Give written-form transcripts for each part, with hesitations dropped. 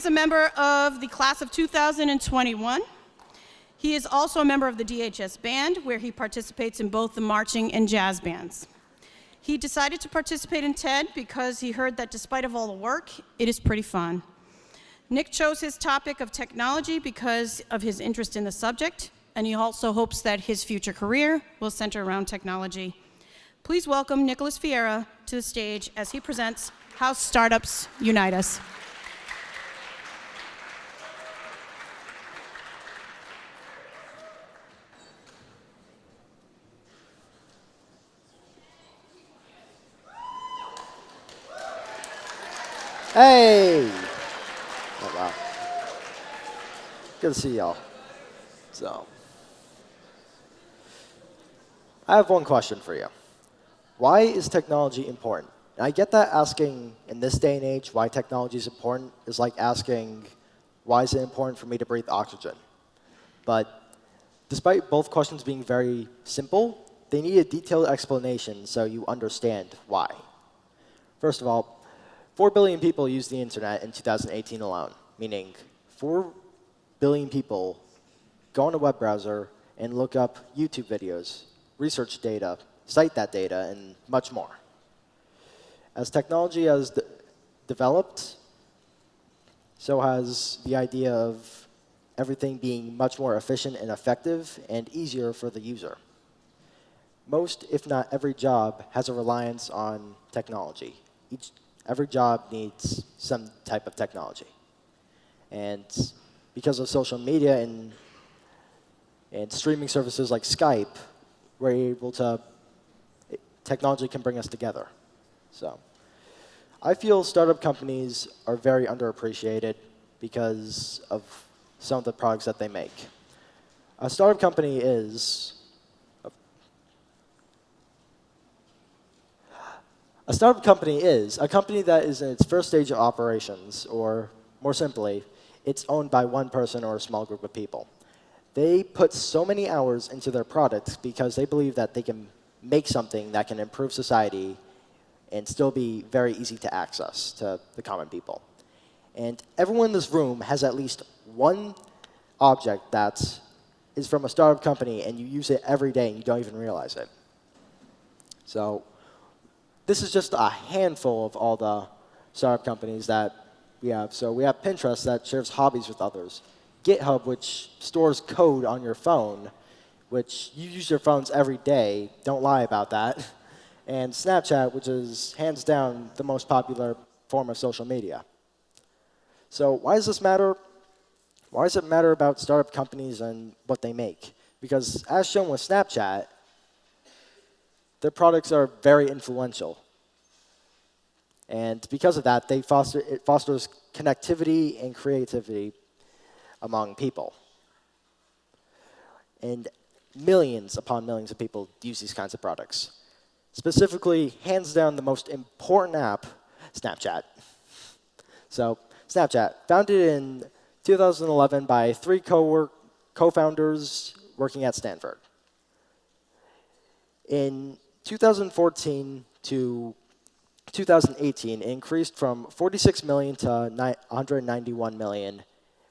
is a member of the class of 2021. He is also a member of the DHS band, where he participates in both the marching and jazz bands. He decided to participate in TED because he heard that despite of all the work, it is pretty fun. Nick chose his topic of technology because of his interest in the subject, and he also hopes that his future career will center around technology. Please welcome Nicholas Viera to the stage as he presents How Startups Unite Us. Hey! Oh, wow. Good to see y'all. So, I have one question for you. Why is technology important? And I get that asking in this day and age why technology is important is like asking, why is it important for me to breathe oxygen? But despite both questions being very simple, they need a detailed explanation so you understand why. First of all, 4 billion people used the internet in 2018 alone, meaning 4 billion people go on a web browser and look up YouTube videos, research data, cite that data, and much more. As technology has developed, so has the idea of everything being much more efficient and effective and easier for the user. Most, if not every job, has a reliance on technology. Every job needs some type of technology. And because of social media and streaming services like Skype, we're able to, technology can bring us together. So I feel startup companies are very underappreciated because of some of the products that they make. A startup company is a startup company is a company that is in its first stage of operations, or more simply, it's owned by one person or a small group of people. They put so many hours into their products because they believe that they can make something that can improve society and still be very easy to access to the common people. And everyone in this room has at least one object that is from a startup company, and you use it every day and you don't even realize it. So this is just a handful of all the startup companies that we have. So we have Pinterest that shares hobbies with others. GitHub, which stores code on your phone, which you use your phones every day. Don't lie about that. And Snapchat, which is hands down the most popular form of social media. So why does this matter? Why does it matter about startup companies and what they make? Because as shown with Snapchat, their products are very influential. And because of that, it fosters connectivity and creativity among people. And millions upon millions of people use these kinds of products. Specifically, hands down, the most important app, Snapchat. So Snapchat, founded in 2011 by 3 co-founders working at Stanford. In 2014 to 2018, it increased from 46 million to 191 million,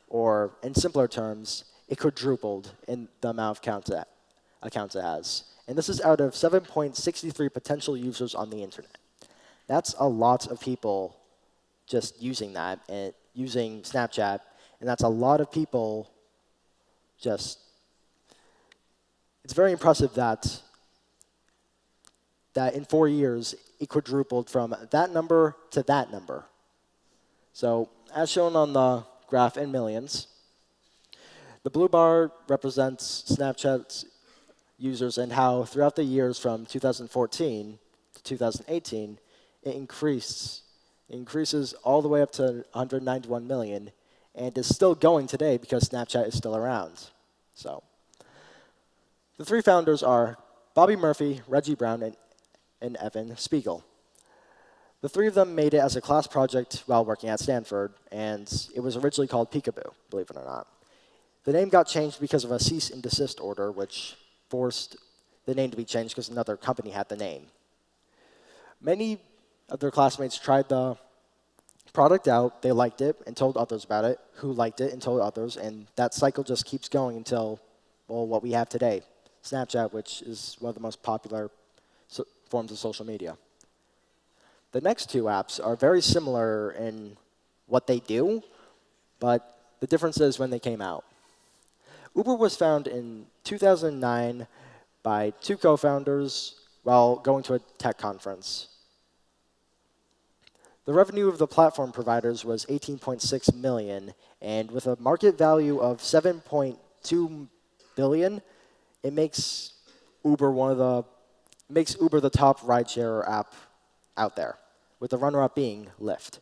or in simpler terms, it quadrupled in the amount of accounts it has. And this is out of 7.63 potential users on the internet. That's a lot of people just using that and using Snapchat, and that's a lot of people just, it's very impressive that in 4 years, it quadrupled from that number to that number. So as shown on the graph in millions, the blue bar represents Snapchat's users and how throughout the years from 2014 to 2018, it increases all the way up to 191 million, and is still going today because Snapchat is still around. So the 3 founders are Bobby Murphy, Reggie Brown, and Evan Spiegel. The 3 of them made it as a class project while working at Stanford, and it was originally called Peekaboo, believe it or not. The name got changed because of a cease and desist order, which forced the name to be changed because another company had the name. Many of their classmates tried the product out, they liked it and told others about it, who liked it and told others, and that cycle just keeps going until, well, what we have today, Snapchat, which is one of the most popular forms of social media. The next two apps are very similar in what they do, but the difference is when they came out. Uber was founded in 2009 by two co-founders while going to a tech conference. The revenue of the platform providers was 18.6 million, and with a market value of 7.2 billion, it makes Uber the top rideshare app out there, with the runner-up being Lyft.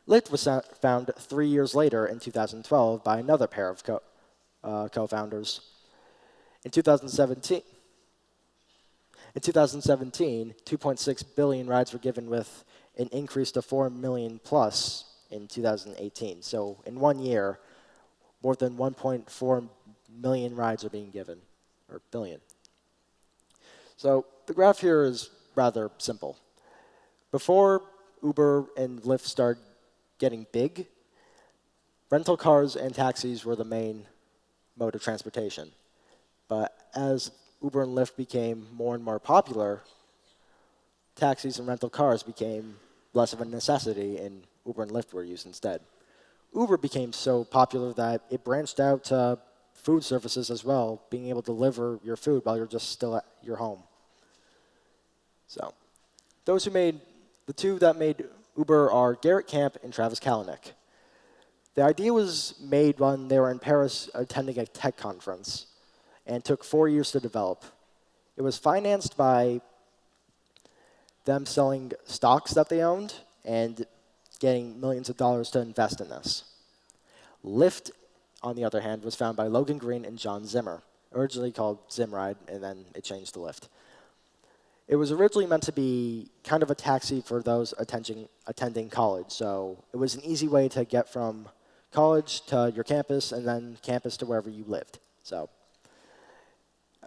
Lyft was founded 3 years later in 2012 by another pair of co-founders. In 2017, 2.6 billion rides were given, with an increase to 4 million plus in 2018. So in 1 year, more than 1.4 million rides are being given, or billion. So the graph here is rather simple. Before Uber and Lyft started getting big, rental cars and taxis were the main mode of transportation. But as Uber and Lyft became more and more popular, taxis and rental cars became less of a necessity, and Uber and Lyft were used instead. Uber became so popular that it branched out to food services as well, being able to deliver your food while you're just still at your home. So, the two that made Uber are Garrett Camp and Travis Kalanick. The idea was made when they were in Paris attending a tech conference and took 4 years to develop. It was financed by them selling stocks that they owned and getting millions of dollars to invest in this. Lyft, on the other hand, was founded by Logan Green and John Zimmer, originally called Zimride, and then it changed to Lyft. It was originally meant to be kind of a taxi for those attending college, so it was an easy way to get from college to your campus and then campus to wherever you lived. So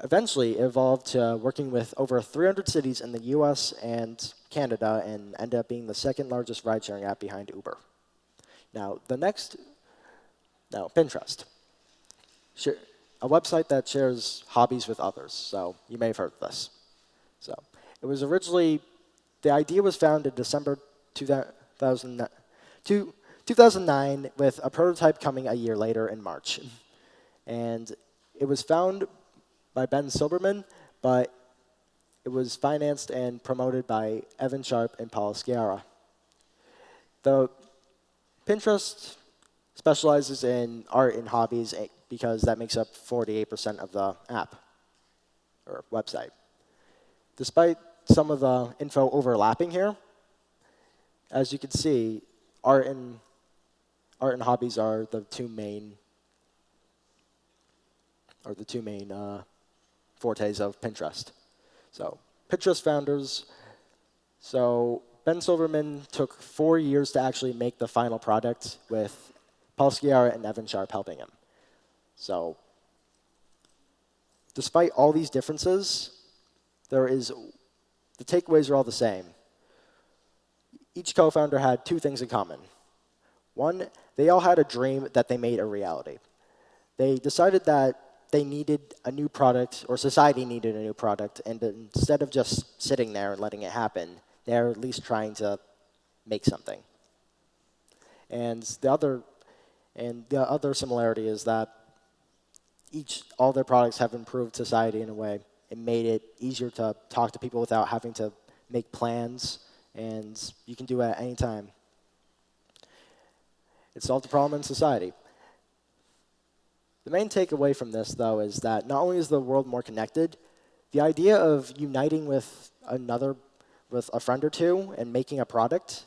eventually, it evolved to working with over 300 cities in the US and Canada, and ended up being the second largest ride-sharing app behind Uber. Now, Pinterest. A website that shares hobbies with others, so you may have heard of this. So it was originally, the idea was founded December 2009, with a prototype coming a year later in March. And it was founded by Ben Silbermann, but it was financed and promoted by Evan Sharp and Paul Sciarra. The Pinterest specializes in art and hobbies because that makes up 48% of the app or website. Despite some of the info overlapping here, as you can see, art and hobbies are the two main fortes of Pinterest. So Pinterest founders, so Ben Silverman took 4 years to actually make the final product, with Paul Sciarra and Evan Sharp helping him. So despite all these differences, the takeaways are all the same. Each co-founder had two things in common. One, they all had a dream that they made a reality. They decided that they needed a new product, or society needed a new product, and instead of just sitting there and letting it happen, they're at least trying to make something. And the other similarity is that all their products have improved society in a way. It made it easier to talk to people without having to make plans, and you can do it at any time. It solved the problem in society. The main takeaway from this, though, is that not only is the world more connected, the idea of uniting with a friend or two and making a product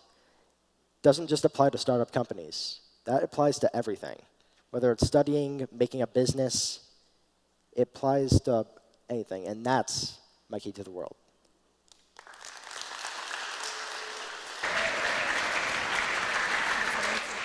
doesn't just apply to startup companies. That applies to everything. Whether it's studying, making a business, it applies to anything, and that's my key to the world.